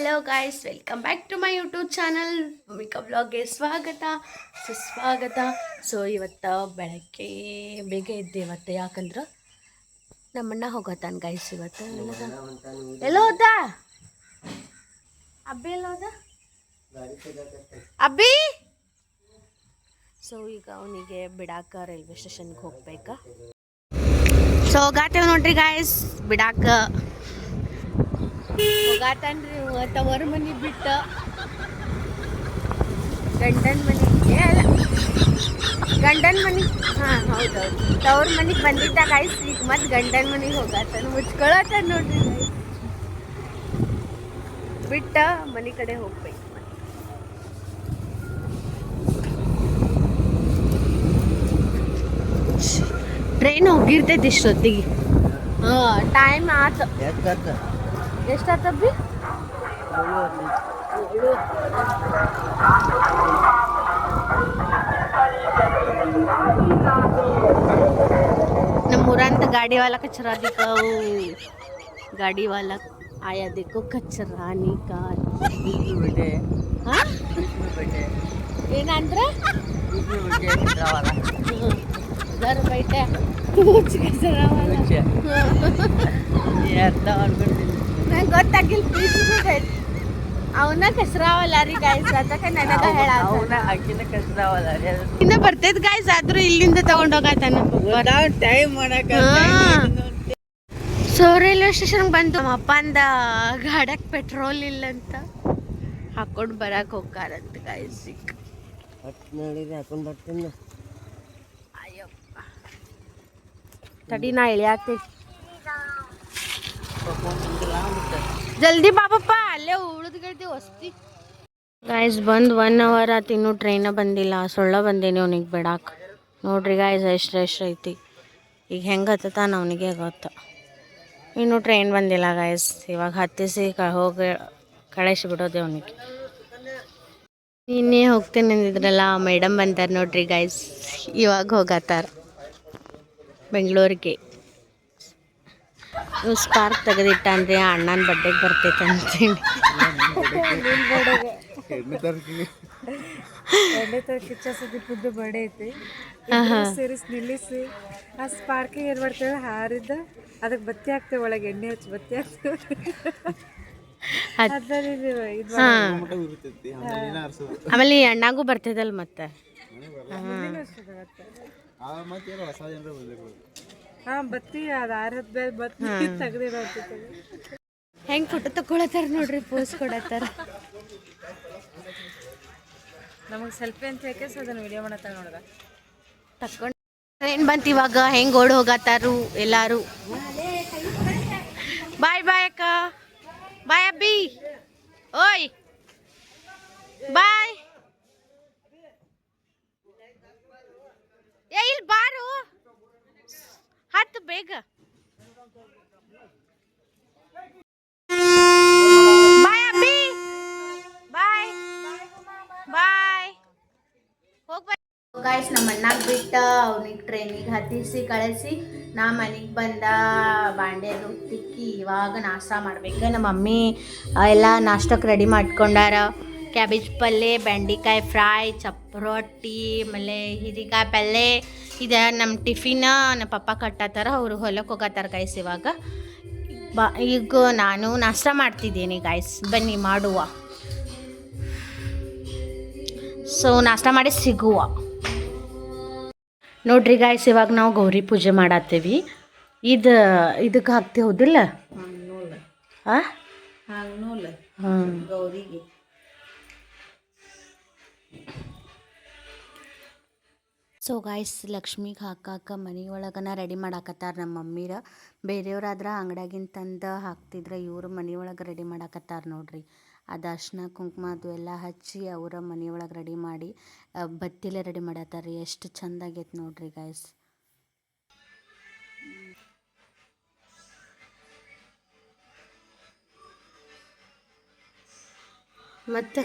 Hello guys, welcome back to my YouTube channel Bhoomika ಬ್ಲಾಗ್ಗೆ ಸ್ವಾಗತ ಸುಸ್ವಾಗತ. ಸೊ ಇವತ್ತು ಬೆಳಗ್ಗೆ ಬೇಗ ಇದ್ದೆ ಇವತ್ತು, ಯಾಕಂದ್ರೆ ನಮ್ಮಣ್ಣ ಹೋಗತ್ತಾನ ಗಾಯ್ಸ್. ಇವತ್ತು ಎಲ್ಲೋ ಹೋದ ಅಬ್ಬಿ, ಎಲ್ಲ ಹೋದ ಅಬ್ಬಿ? ಸೊ ಈಗ ಅವನಿಗೆ ಬಿಡಾಕ ರೈಲ್ವೆ ಸ್ಟೇಷನ್ಗೆ ಹೋಗ್ಬೇಕಾ. ಸೊ ಹೋಗಾತೇವ್ ನೋಡ್ರಿ ಗಾಯ್ಸ್, ಬಿಡಾಕ ಹೋಗಾತನ್ರಿ. ತವರ ಮನೆ ಬಿಟ್ಟು ಗಂಡನ ಮನೆಗೆ, ಅಲ್ಲ ಗಂಡನ ಮನೆಗೆ, ಹಾಂ ಹೌದೌದು, ತವ್ರ ಮನೆಗೆ ಬಂದಿದ್ದ ಗಾಯ್ಸ್. ಈಗ ಮತ್ತೆ ಗಂಡನ ಮನೆಗೆ ಹೋಗಾತಾನ, ಮುಚ್ಕೊಳತ್ತಾನ ನೋಡ್ರಿ ಗಾಯ್ಸ್. ಬಿಟ್ಟ ಮನೆ ಕಡೆ ಹೋಗ್ಬೇಕು. ಟ್ರೈನ್ ಹೋಗಿರ್ತೈತಿ ಇಷ್ಟೊತ್ತಿಗೆ. ಹಾಂ, ಟೈಮ್ ಆತು. ಎಷ್ಟಾತಬ್ಬಿ? नमूरांत गाड़ी वाला कचरा दिखाओ, गाड़ी वाला आया देखो कचरा निकाल. हाँ ಏನಂದ್ರೆ घर बैठे मुझ कचरा वाला ನಂಗೆ ಗೊತ್ತಾಗಿಲ್ಲ. ಅವನ ಕಸರಾವಲ್ಲ ರೀ ಗಾಯ್ಸ್, ಅದಕ್ಕೆ ನನಗೆ ಹೇಳ ಇನ್ನ ಬರ್ತೈತ್ ಗಾಯ್ಸ್. ಆದ್ರೂ ಇಲ್ಲಿಂದ ತಗೊಂಡೋಗತಾನ ಟೈಮ್ ಮಾಡಕ. ಸೊ ರೈಲ್ವೆ ಸ್ಟೇಷನ್ಗೆ ಬಂತು. ನಮ್ಮ ಅಪ್ಪ ಅಂದ ಗಾಡಕ್ ಪೆಟ್ರೋಲ್ ಇಲ್ಲ ಅಂತ ಹಾಕೊಂಡು ಬರಕ್ ಹೋಗ್ತಾರಂತ ಗಾಯ್ಸ್. ಹಾಕೊಂಡು ಬರ್ತೀನಿ. ಅಯ್ಯಪ್ಪ ತಡಿ, ನಾ ಇಳಿಯಾಕ್ತಿ. ಜಲ್ದಿ ಬಾಬಪ್ಪ, ಅಲ್ಲೇ ಉಳಿದ್ಗಿಡ್ತೀವಿ ವಸ್ತಿ. ಗಾಯ್ಸ್ ಬಂದು 1 ಅವರ್ ಆತು, ಇನ್ನೂ ಟ್ರೈನ ಬಂದಿಲ್ಲ. ಸೊಳ್ಳ ಬಂದೇನಿ ಅವ್ನಿಗೆ ಬಿಡಾಕ. ನೋಡ್ರಿ ಗಾಯ್ಸ್ ಎಷ್ಟು ರಶ್ ಐತಿ. ಈಗ ಹೆಂಗೆ ಹತ್ತಾನ ಅವನಿಗೆ ಗೊತ್ತ. ಇನ್ನೂ ಟ್ರೈನ್ ಬಂದಿಲ್ಲ ಗಾಯ್ಸ್. ಇವಾಗ ಹತ್ತಿಸಿ ಹೋಗಿ ಕಳಿಸಿ ಬಿಡೋದೆ ಅವನಿಗೆ. ಇನ್ನೇ ಹೋಗ್ತೇನೆ ಅಂದಿದ್ರಲ್ಲ, ಮೇಡಮ್ ಬಂತಾರೆ ನೋಡ್ರಿ ಗಾಯ್ಸ್. ಇವಾಗ ಹೋಗತ್ತಾರ ಬೆಂಗಳೂರಿಗೆ. ಇವು ಸ್ಪಾರ್ಕ್ ತೆಗೆದಿಟ್ಟಾನ್ರಿ, ಅಣ್ಣನ ಬಡ್ಡೆಗೆ ಬರ್ತೈತೆ ಅಂತೇಳಿ. 2ನೇ ತಾರೀಕು ಇಚ್ಛಾಸದಿಪ್ಪದ್ದು ಬರ್ಡೇ ಐತಿ. ಸೇರಿಸಿ ನಿಲ್ಲಿಸಿ ಆ ಸ್ಪಾರ್ಕಿಗೆ ಏನು ಮಾಡ್ತೇವೆ, ಹಾರಿದ್ದ ಅದಕ್ಕೆ ಬತ್ತಿ ಹಾಕ್ತೇವೆ, ಒಳಗೆ ಎಣ್ಣೆ ಹಚ್ಚಿ ಬತ್ತಿ ಹಾಕ್ತೇವೆ. ಆಮೇಲೆ ಅಣ್ಣಾಗೂ ಬರ್ತೈತಲ್ಲ ಮತ್ತೆ. ಬತ್ತಿ ಅದು ಆರದ್ ಬತ್ತಿ ತೆಗ್ದಿರೋ ಹೆಂಗೆ ಫೋಟೋ ತಗೊಳತ್ತಾರ ನೋಡ್ರಿ, ಪೋಸ್ ಕೊಡತ್ತಾರ. ನಮಗೆ ಸೆಲ್ಫಿ ಅಂತ ಯಾಕೆ ಸೊ ಅದನ್ನು ವಿಡಿಯೋ ಮಾಡತ್ತಾರ ನೋಡ್ದ ತಕ್ಕೊಂಡು. ಟ್ರೈನ್ ಬಂತು ಇವಾಗ. ಹೆಂಗೆ ಓಡಿ ಹೋಗತ್ತಾರು ಎಲ್ಲಾರು. ಬಾಯ್ ಬಾಯ್ ಅಕ್ಕ, ಬಾಯ್ ಅಬ್ಬಿ, ಓಯ್ ಬಾಯ್. ಏ ಇಲ್ಲಿ ಬಾರು, ಹತ್ತು ಬೇಗ. ಬಾಯ್ ಅಬ್ಬಿ, ಬಾಯ್ ಬಾಯ್. ಹೋಗ್ಬಾಯ್ ಗಾಯ್ಸ್. ನಮ್ಮ ಅಣ್ಣಾಗ ಬಿಟ್ಟ ಅವ್ನಿಗೆ ಟ್ರೈನಿಗೆ ಹತ್ತಿಸಿ ಕಳಿಸಿ ನಾ ಮನೆಗೆ ಬಂದ. ಬಾಂಡೆದು ತಿಕ್ಕಿ ಇವಾಗ ನಾಷ್ಟ ಮಾಡ್ಬೇಕು. ನಮ್ಮ ಮಮ್ಮಿ ಎಲ್ಲ ನಾಷ್ಟಕ್ಕೆ ರೆಡಿ ಮಾಡ್ಕೊಂಡಾರ. ಕ್ಯಾಬೇಜ್ ಪಲ್ಯ, ಬೆಂಡೆಕಾಯಿ ಫ್ರೈ, ರೊಟ್ಟಿ, ಆಮೇಲೆ ಹೀರೆಕಾಯಿ ಪಲ್ಯ. ಇದೆ ನಮ್ಮ ಟಿಫಿನ. ನಮ್ಮ ಪಪ್ಪ ಕಟ್ಟತ್ತಾರ, ಅವರು ಹೊಲಕ್ಕೆ ಹೋಗತ್ತಾರ ಗಾಯ್ಸ್. ಇವಾಗ ಈಗ ನಾನು ನಾಷ್ಟ ಮಾಡ್ತಿದ್ದೀನಿ ಗಾಯ್ಸ್. ಬನ್ನಿ ಮಾಡುವ. ಸೊ ನಾಷ್ಟ ಮಾಡಿ ಸಿಗುವ ನೋಡ್ರಿ ಗಾಯ್ಸ್. ಇವಾಗ ನಾವು ಗೌರಿ ಪೂಜೆ ಮಾಡತ್ತೀವಿ. ಇದಕ್ಕೆ ಹಾಕ್ತೇವೆ ಹೌದಿಲ್ಲ? ಹಾಂ, ಗೌರಿಗೆ. ಸೊ ಗಾಯ್ಸ್, ಲಕ್ಷ್ಮಿಗೆ ಹಾಕಾಕ ಮನೆಯೊಳಗನ ರೆಡಿ ಮಾಡಾಕತ್ತಾರ ನಮ್ಮ ಮಮ್ಮಿರ. ಬೇರೆಯವ್ರಾದ್ರೆ ಅಂಗಡಿಯಾಗಿನ ತಂದು ಹಾಕ್ತಿದ್ರೆ, ಇವರು ಮನೆಯೊಳಗೆ ರೆಡಿ ಮಾಡಾಕತ್ತಾರ ನೋಡ್ರಿ. ಅದು ಅರ್ಶಿನ ಕುಂಕುಮ ಅದು ಎಲ್ಲ ಹಚ್ಚಿ ಅವರ ಮನೆಯೊಳಗೆ ರೆಡಿ ಮಾಡಿ ಬತ್ತಿಲೆ ರೆಡಿ ಮಾಡತ್ತಾರ. ಎಷ್ಟು ಚೆಂದಾಗೈತೆ ನೋಡ್ರಿ ಗಾಯ್ಸ್. ಮತ್ತೆ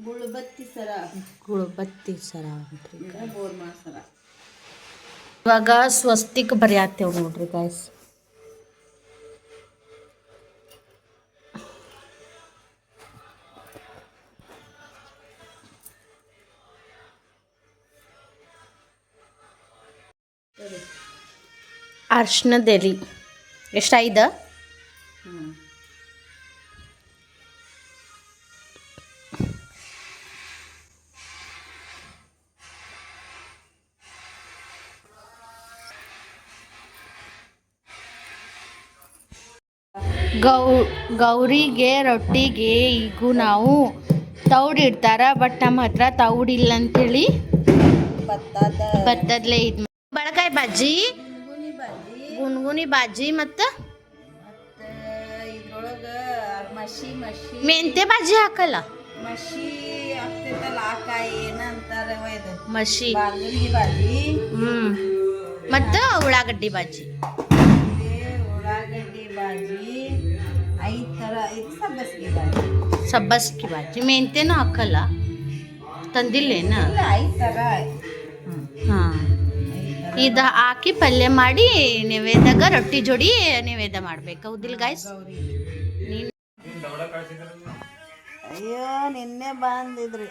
ಗುಳುಬತ್ತಿ ಸರ ಇವಾಗ ಸ್ವಸ್ತಿಕ್ ಬರೆಯತ್ತೇವೆ ನೋಡ್ರಿ ಗಾಯ್ಸ್. ಅರ್ಶಿಣದ ಎಲೆ ಎಷ್ಟಾಯ್ದ ಗೌರಿಗೆ ರೊಟ್ಟಿಗೆ ಈಗೂ ನಾವು ತೌಡಿಡ್ತಾರ ಬಟ್ ನಮ್ಮ ಹತ್ರ ತೌಡಿಲ್ಲ ಅಂತೇಳಿ ಭತ್ತದಲ್ಲೇ ಇದು ಬಳಕಾಯಿ ಬಾಜಿ ಗುನ್ಗುನಿ ಬಾಜಿ ಮತ್ತು ಇದ್ರೊಳಗೆ ಮೆಂತೆ ಬಾಜಿ ಹಾಕಲ್ಲ ಮಸಿ ಆಗ್ತೈತಲ್ಲ ಆಕಾಯಿ ಏನಂತಾರೆ ಇದು ಮಸಿ ಬಾಂಗಡಿ ಬಾಜಿ ಮತ್ತು ಉಳ್ಳಾಗಡ್ಡಿ ಬಾಜಿ ಉಳ್ಳಾಗಡ್ಡಿ ಬಾಜಿ 5 ಥರ ಇದು ಸಬ್ಬಸ್ಗಿ ಬಾಜಿ ಸಬ್ಬಸ್ಗಿ ಬಾಜಿ ಮೆಂತೆನೂ ಹಾಕಲ್ಲ ತಂದಿಲ್ಲೇನ 5 ಥರ ಹಾಂ ಇದು ಹಾಕಿ ಪಲ್ಯ ಮಾಡಿ ನೈವೇದ್ಯಗ ರೊಟ್ಟಿ ಜೋಡಿ ನೈವೇದ್ಯ ಮಾಡ್ಬೇಕು ಹೌದಿಲ್ಲ ಗಾಯ್ಸ್ ಅಯ್ಯೋ ನಿನ್ನೆ ಬಂದಿದ್ರಿ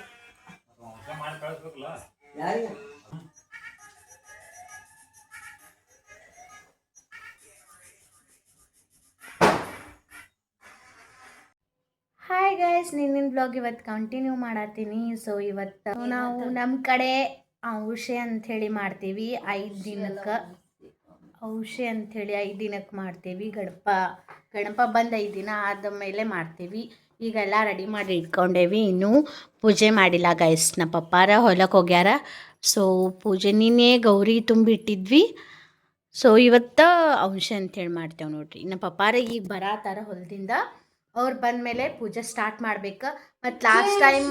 ಹಾಯ್ ಗೈಸ್ ನಿನ್ನಿನ ಬ್ಲಾಗ್ ಇವತ್ತು ಕಂಟಿನ್ಯೂ ಮಾಡತ್ತೀನಿ ಸೊ ಇವತ್ತು ನಾವು ನಮ್ಮ ಕಡೆ ಔಷೆ ಅಂಥೇಳಿ ಮಾಡ್ತೀವಿ 5 ದಿನಕ್ಕೆ ಔಷೆ ಅಂಥೇಳಿ 5 ದಿನಕ್ಕೆ ಮಾಡ್ತೀವಿ ಗಣಪ ಬಂದು 5 ದಿನ ಆದಮೇಲೆ ಮಾಡ್ತೀವಿ ಈಗೆಲ್ಲ ರೆಡಿ ಮಾಡಿ ಇಟ್ಕೊಂಡೇವಿ ಇನ್ನೂ ಪೂಜೆ ಮಾಡಿಲ್ಲ ಗೈಸ್ ನಮ್ಮ ಪಪ್ಪಾರ ಹೊಲಕ್ಕೆ ಹೋಗ್ಯಾರ ಸೊ ಪೂಜೆ ನಿನ್ನೆ ಗೌರಿ ತುಂಬಿಟ್ಟಿದ್ವಿ ಸೊ ಇವತ್ತು ಔಷೆ ಅಂಥೇಳಿ ಮಾಡ್ತೇವೆ ನೋಡ್ರಿ ನಮ್ಮ ಪಪ್ಪಾರ ಈಗ ಬರತ್ತಾರ ಹೊಲದಿಂದ ಅವ್ರು ಬಂದಮೇಲೆ ಪೂಜೆ ಸ್ಟಾರ್ಟ್ ಮಾಡ್ಬೇಕು ಮತ್ತು ಲಾಸ್ಟ್ ಟೈಮ್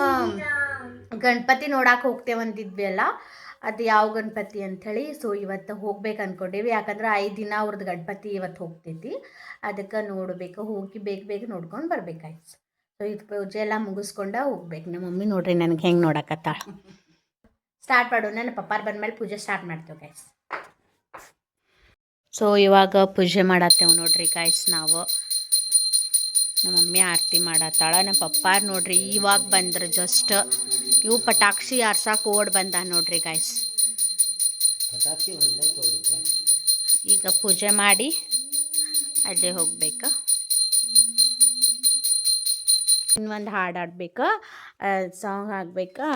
ಗಣಪತಿ ನೋಡಕ್ಕೆ ಹೋಗ್ತೇವೆ ಅಂದಿದ್ವಿ ಅಲ್ಲ ಅದು ಯಾವ ಗಣಪತಿ ಅಂಥೇಳಿ ಸೊ ಇವತ್ತು ಹೋಗ್ಬೇಕು ಅಂದ್ಕೊಂಡೇವಿ ಯಾಕಂದ್ರೆ 5 ದಿನ ಅವ್ರದ್ದು ಗಣಪತಿ ಇವತ್ತು ಹೋಗ್ತೈತಿ ಅದಕ್ಕೆ ನೋಡಬೇಕು ಹೋಗಿ ಬೇಗ ನೋಡ್ಕೊಂಡು ಬರ್ಬೇಕಾಯ್ತು ಸೊ ಇದು ಪೂಜೆ ಎಲ್ಲ ಮುಗಿಸ್ಕೊಂಡು ಹೋಗ್ಬೇಕು ನಮ್ಮ ಮಮ್ಮಿ ನೋಡ್ರಿ ನನಗೆ ಹೆಂಗೆ ನೋಡಕತ್ತಾಳ ಸ್ಟಾರ್ಟ್ ಮಾಡೋಣ ನನ್ನ ಪಪ್ಪಾರು ಬಂದಮೇಲೆ ಪೂಜೆ ಸ್ಟಾರ್ಟ್ ಮಾಡ್ತೇವೆ ಗೈಸ್ ಸೊ ಇವಾಗ ಪೂಜೆ ಮಾಡತ್ತೇವೆ ನೋಡ್ರಿ ಗೈಸ್ ನಾವು ನಮ್ಮ ಮಮ್ಮಿ ಆರತಿ ಮಾಡತ್ತಾಳ ನಮ್ಮ ಪಪ್ಪಾರು ನೋಡ್ರಿ ಇವಾಗ ಬಂದ್ರೆ ಜಸ್ಟ್ ಇವು ಪಟಾಕ್ಷಿ ಆರ್ಸಕ್ಕೆ ಓಡ್ ಬಂದ ನೋಡ್ರಿ ಗಾಯ್ಸ್ ಈಗ ಪೂಜೆ ಮಾಡಿ ಅಲ್ಲೇ ಹೋಗ್ಬೇಕು ಇನ್ನೊಂದು ಹಾಡು ಆಡ್ಬೇಕು ಸಾಂಗ್ ಹಾಕ್ಬೇಕು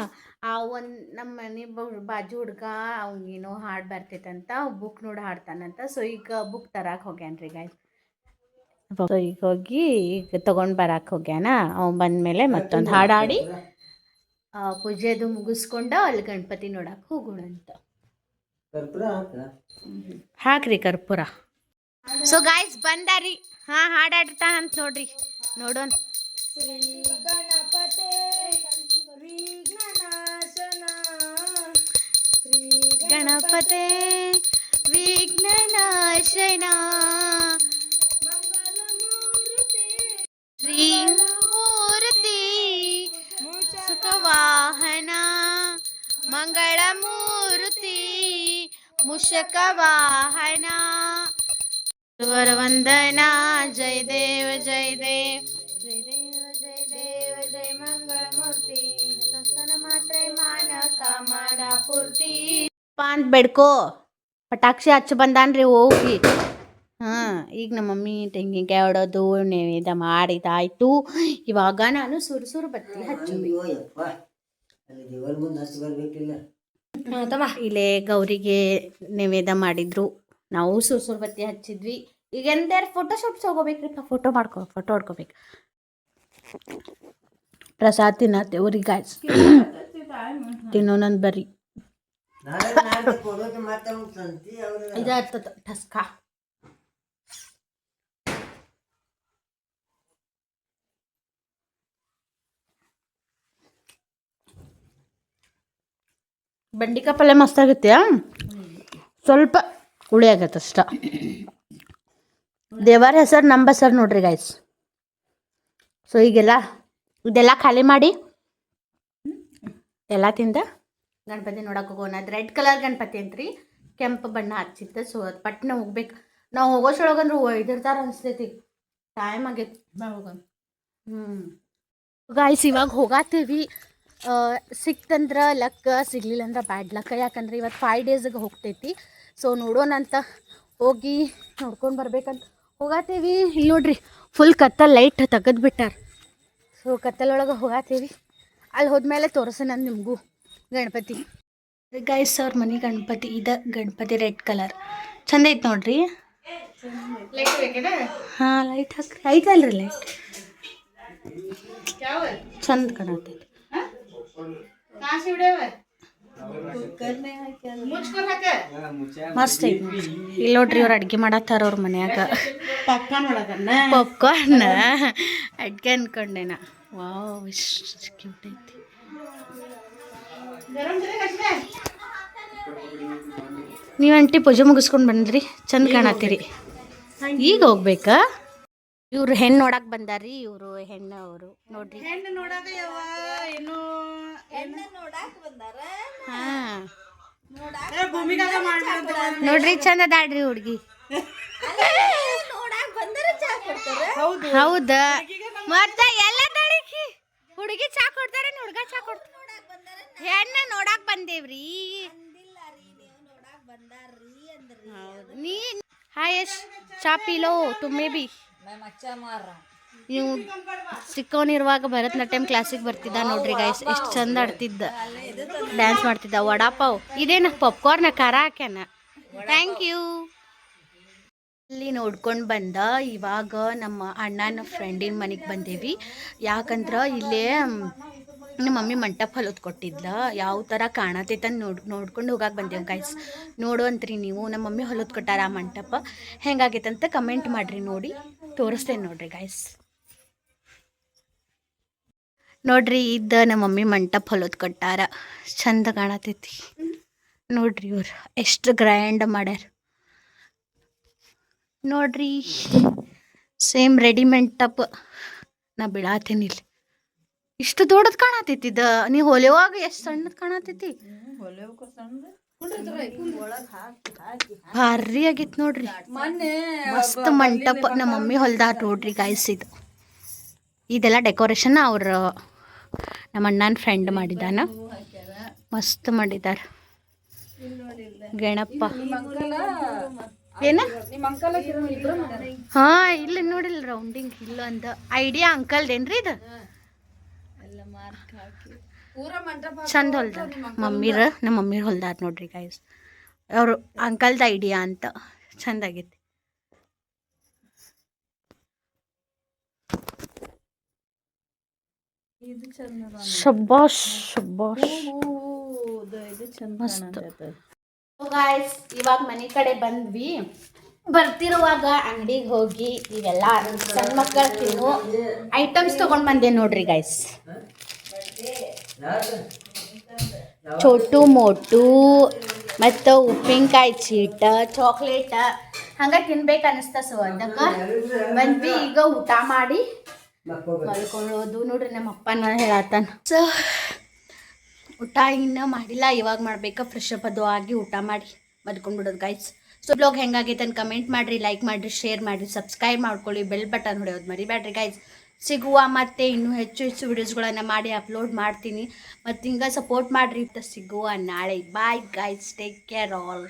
ಒಂದು ನಮ್ಮ ಮನೆ ಬಾಜು ಹುಡ್ಗ ಅವ್ನಿಗೇನೋ ಹಾಡು ಬರ್ತೈತಂತ ಬುಕ್ ನೋಡಿ ಹಾಡ್ತಾನಂತ ಸೊ ಈಗ ಬುಕ್ ತರಕ್ಕೆ ಹೋಗ್ಯಾನ್ರಿ ಗಾಯ್ಸ್ ಸೊ ಈಗ ಹೋಗಿ ಈಗ ತೊಗೊಂಡು ಬರಕ್ಕೆ ಹೋಗ್ಯಾನ ಅವ್ನು ಬಂದಮೇಲೆ ಮತ್ತೊಂದು ಹಾಡು ಹಾಡಿ ಪೂಜೆದು ಮುಗಿಸ್ಕೊಂಡು ಅಲ್ಲಿ ಗಣಪತಿ ನೋಡಕ್ಕೆ ಹೋಗೋಣ ಅಂತ ಹಾಕ್ರಿ ಕರ್ಪೂರ ಸೊ ಗಾಯ್ಸ್ ಬಂದಾರಿ ಹಾಂ ಹಾಡಾಡ್ತಾನಂತ ನೋಡ್ರಿ ನೋಡೋಣ ಶ್ರೀ ಗಣಪತೆ ವಿಘ್ನನಾಶನ ಶ್ರೀ ಗಣಪತೆ ವಿಘ್ನನಾಶನ ಶ್ರೀಮೂರ್ತಿ ಸುಖವಾಹನ ಮಂಗಳಮೂರ್ತಿ ಮುಷಕವಾಹನ ವಂದನಾ ಜಯ ದೇವ ಜಯ ದೇವ ಜಯ ದೇವ ಜಯ ದೇವ ಜಯ ಮಂಗಳಮೂರ್ತಿ ದರ್ಶನ ಮಾತ್ರ ಮಾನ ಕಾಮನ ಪೂರ್ತಿ ಅಂತ ಬೇಡ್ಕೋ ಪಟಾಕ್ಷಿ ಹಚ್ಚ ಬಂದಾನ್ರಿ ಹೋಗಿ ಹಾಂ ಈಗ ನಮ್ಮ ಮಮ್ಮಿ ತೆಂಗಿನಕಾಯಿ ಹೊಡೋದು ನೈವೇದ್ಯ ಮಾಡಿದಾಯ್ತು ಇವಾಗ ನಾನು ಸುರು ಬತ್ತಿ ಇಲ್ಲೇ ಗೌರಿಗೆ ನೈವೇದ್ಯ ಮಾಡಿದ್ರು ನಾವು ಸುರು ಬತ್ತಿ ಹಚ್ಚಿದ್ವಿ ಈಗ ಎಂದಾರು ಫೋಟೋಶೂಟ್ಸ್ ಹೋಗೋಬೇಕ್ರಿಪ್ಪ ಫೋಟೋ ಹೊಡ್ಕೋಬೇಕು ಪ್ರಸಾದ್ ತಿನ್ನತ್ತೇವ್ರಿ ಗಾಯ್ಸ್ ತಿನ್ನೋನಂದು ಬರ್ರಿ ಇದಾಗ್ತದ ಟಸ್ಕ ಬೆಂಡಿಕಾಯಿ ಪಲ್ಯ ಮಸ್ತಾಗೈತೆ ಸ್ವಲ್ಪ ಹುಳಿ ಆಗತ್ತೆ ಅಷ್ಟ ದೇವರ ಹೆಸರು ನಮ್ಮ ಹೆಸರು ನೋಡ್ರಿ ಗಾಯ್ಸ್ ಸೊ ಇದೆಲ್ಲ ಖಾಲಿ ಮಾಡಿ ಎಲ್ಲ ತಿಂದ ಗಣಪತಿ ನೋಡಕ್ಕೆ ಹೋಗೋಣ ಅದು ರೆಡ್ ಕಲರ್ ಗಣಪತಿ ಅಂತ್ರಿ ಕೆಂಪು ಬಣ್ಣ ಹಚ್ಚಿತ್ತು ಸೊ ಅದು ಪಟ್ನ ಹೋಗ್ಬೇಕು ನಾವು ಹೋಗೋಷ್ಟೊಳಗಂದ್ರೆ ಇದಿರ್ತಾರ ಅನಿಸ್ತೈತಿ ಟೈಮ್ ಆಗೈತಿ ಹೋಗೋಣ ಗಾಯ್ಸ್ ಇವಾಗ ಹೋಗಾತೀವಿ ಸಿಕ್ತಂದ್ರೆ ಲಕ್ ಸಿಗ್ಲಿಲ್ಲ ಅಂದ್ರೆ ಬ್ಯಾಡ್ ಲಕ್ ಯಾಕಂದ್ರೆ ಇವತ್ತು 5 ಡೇಸಿಗೆ ಹೋಗ್ತೈತಿ ಸೊ ನೋಡೋಣ ಅಂತ ಹೋಗಿ ನೋಡ್ಕೊಂಡು ಬರ್ಬೇಕಂತ ಹೋಗಾತೀವಿ. ಇಲ್ಲಿ ನೋಡ್ರಿ ಫುಲ್ ಕತ್ತಲ್ ಲೈಟ್ ತೆಗೆದ್ಬಿಟ್ಟಾರ. ಸೊ ಕತ್ತಲೊಳಗೆ ಹೋಗಾತೀವಿ. ಅಲ್ಲಿ ಹೋದ್ಮೇಲೆ ತೋರಿಸೋಣ ನಿಮಗೂ ಗಣಪತಿ. ಗೈಸ್ ಅವ್ರ ಮನೆ ಗಣಪತಿ ಇದು ಗಣಪತಿ ರೆಡ್ ಕಲರ್ ಚಂದ ಐತೆ ನೋಡ್ರಿ. ಹಾಂ ಲೈಟ್ ಹಾಕ್ರಿ ಐತಲ್ರಿ ಲೈಟ್ ಚಂದ ಕಾಣತೈತಿ. ಮಸ್ತ್ ಐತಿ. ಇಲ್ಲಿ ನೋಡ್ರಿ ಅವ್ರು ಅಡ್ಗೆ ಮಾಡತ್ತಾರ ಅವ್ರ ಮನ್ಯಾಗ. ಪಾಪ್ಕಾರ್ನ್ ಅಡ್ಗೆ ಅನ್ಕೊಂಡೆನ. ವಾವ್ ಇಷ್ಟು ಕ್ಯೂಟ್ ಐತಿ. ನೀವು ಅಂಟಿ ಪೂಜೆ ಮುಗಿಸ್ಕೊಂಡು ಬಂದ್ರಿ ಚಂದ ಕಾಣತ್ತೀರಿ. ಈಗ ಹೋಗ್ಬೇಕಾ? ಇವ್ರು ಹೆಣ್ಣು ನೋಡಕ್ ಬಂದಾರಿ. ಇವರು ಹೆಣ್ಣು ಅವರು ನೋಡ್ರಿ. ಹಾಂ ನೋಡ್ರಿ ಚಂದ ಅದಾಳ್ರಿ ಹುಡ್ಗಿ. ಹೌದ ಮತ್ತೆ ಎಲ್ಲ ಹುಡುಗಿ ಚಾ ಕೊಡ್ತಾರ ಹುಡ್ಗ ಚಾ ಕೊಡ್ತಾರ. ಹೆಣ್ಣ ನೋಡಕ್ ಬಂದೇವ್ರಿ. ನೀ ಹಾಯ್ ಚಾ ಪೀಲೋ ತುಮ್ಮೆ ಬಿ. ನೀವು ಸಿಕ್ಕೋನಿರುವಾಗ ಭರತನಾಟ್ಯಂ ಕ್ಲಾಸಿಗೆ ಬರ್ತಿದ್ದ ನೋಡ್ರಿ ಗೈಸ್. ಎಷ್ಟು ಚಂದ ಆಡ್ತಿದ್ದ, ಡ್ಯಾನ್ಸ್ ಮಾಡ್ತಿದ್ದ. ವಡಾಪಾವ್ ಇದೇನ ಪಾಪ್ಕಾರ್ನ ಖಾರ ಹಾಕ್ಯಾನ. Thank you. ಇಲ್ಲಿ ನೋಡ್ಕೊಂಡು ಬಂದ. ಇವಾಗ ನಮ್ಮ ಅಣ್ಣನ ಫ್ರೆಂಡಿನ ಮನೆಗೆ ಬಂದೇವಿ. ಯಾಕಂದ್ರೆ ಇಲ್ಲೇ ನಮ್ಮ ಮಮ್ಮಿ ಮಂಟಪ ಹೊಲದ್ ಕೊಟ್ಟಿದ್ಲ. ಯಾವ ಥರ ಕಾಣತೈತೆ ಅಂತ ನೋಡ್ಕೊಂಡು ಹೋಗಕ್ಕೆ ಬಂದೇವು ಗೈಸ್. ನೋಡುವಂತ್ರಿ ನೀವು. ನಮ್ಮ ಮಮ್ಮಿ ಹೊಲದ್ ಕೊಟ್ಟಾರ ಆ ಮಂಟಪ ಹೆಂಗಾಗೈತಂತ ಕಮೆಂಟ್ ಮಾಡಿರಿ. ನೋಡಿ ತೋರಿಸ್ತೇನೆ ನೋಡ್ರಿ ಗೈಸ್. ನೋಡ್ರಿ ಇದ್ದ ನಮ್ಮ ಮಮ್ಮಿ ಮಂಟಪ ಹೊಲದ್ ಕೊಟ್ಟಾರ. ಚಂದ ಕಾಣತೈತಿ ನೋಡ್ರಿ. ಇವ್ರು ಎಷ್ಟು ಗ್ರ್ಯಾಂಡ್ ಮಾಡ್ಯಾರ ನೋಡ್ರಿ. ಸೇಮ್ ರೆಡಿ ಮಂಟಪ ನಾ ಬಿಡಾತೀನಿ. ಇಲ್ಲಿ ಇಷ್ಟು ದೊಡ್ಡದು ಕಾಣತೈತಿ. ಇದ ನೀವು ಹೊಲೆವಾಗ ಎಷ್ಟು ಸಣ್ಣದು ಕಾಣತೈತಿ. ಭಾರಿ ಆಗಿತ್ತು ನೋಡ್ರಿ. ಮಸ್ತ್ ಮಂಟಪ ನಮ್ಮ ಮಮ್ಮಿ ಹೊಲ್ದಾರ ನೋಡ್ರಿ ಗೈಸ್. ಇದೆಲ್ಲ ಡೆಕೋರೇಷನ್ ಅವ್ರ ನಮ್ಮ ಅಣ್ಣನ ಫ್ರೆಂಡ್ ಮಾಡಿದಾನ. ಮಸ್ತ್ ಮಾಡಿದಾರ. ಗಣಪ ಏನ ಹಾ ಇಲ್ಲ ನೋಡಿಲ್ಲ ರೌಂಡಿಂಗ್ ಇಲ್ಲ ಅಂತ ಐಡಿಯಾ ಅಂಕಲ್ದೇನ್ರಿ ಇದು. ಚಂದ ಹೊಲ್ದಾರ ನಮ್ಮ ಮಮ್ಮಿರ ಹೊಲ್ದಾರ ನೋಡ್ರಿ ಗೈಸ್. ಅವರು ಅಂಕಲ್ದ ಐಡಿಯಾ ಅಂತ ಚಂದ ಆಗೈತಿ. ಶಬ್ಬಾಷ್ ಶಬ್ಬಾಷ್ ಮಸ್ತ್. ಗಾಯ್ಸ್ ಇವಾಗ ಮನೆ ಕಡೆ ಬಂದ್ವಿ. ಬರ್ತಿರುವಾಗ ಅಂಗಡಿಗೆ ಹೋಗಿ ಇವೆಲ್ಲ ಸಣ್ಣ ಮಕ್ಕಳ ತಿನ್ನು ಐಟಮ್ಸ್ ತೊಗೊಂಡು ಬಂದೆ ನೋಡ್ರಿ ಗೈಸ್. ಚೋಟು ಮೋಟು ಮತ್ತು ಉಪ್ಪಿನಕಾಯಿ ಚೀಟ ಚಾಕ್ಲೇಟ ಹಂಗೆ ತಿನ್ಬೇಕು ಅನಿಸ್ತ. ಸೊ ಅದಕ್ಕೆ ಬಂದ್ವಿ. ಈಗ ಊಟ ಮಾಡಿ ಮಲ್ಕೊಳ್ಳೋದು ನೋಡ್ರಿ. ನಮ್ಮ ಅಪ್ಪನ ಹೇಳತ್ತಾನ. ಸೊ ಊಟ ಇನ್ನೂ ಮಾಡಿಲ್ಲ, ಇವಾಗ ಮಾಡ್ಬೇಕಾ. ಫ್ರೆಶ್ ಅಪ್ ಅದು ಆಗಿ ಊಟ ಮಾಡಿ ಮಲ್ಕೊಂಡ್ಬಿಡೋದು ಗೈಸ್. ಸೊ ಬ್ಲಾಗ್ ಹೆಂಗಾಗೈತೆ ಅಂತ ಕಮೆಂಟ್ ಮಾಡಿರಿ, ಲೈಕ್ ಮಾಡಿರಿ, ಶೇರ್ ಮಾಡಿರಿ, ಸಬ್ಸ್ಕ್ರೈಬ್ ಮಾಡ್ಕೊಳ್ಳಿ, ಬೆಲ್ ಬಟನ್ ಹೊಡೆಯೋದು ಮರಿಬೇಡ್ರಿ ಗೈಸ್. ಸಿಗುವ ಮತ್ತೆ ಇನ್ನೂ ಹೆಚ್ಚು ವಿಡಿಯೋಸ್ಗಳನ್ನು ಮಾಡಿ ಅಪ್ಲೋಡ್ ಮಾಡ್ತೀನಿ. ಮತ್ತು ಹಿಂಗೆ ಸಪೋರ್ಟ್ ಮಾಡಿರಿ. ಸಿಗುವ ನಾಳೆ. Bye guys, take care all.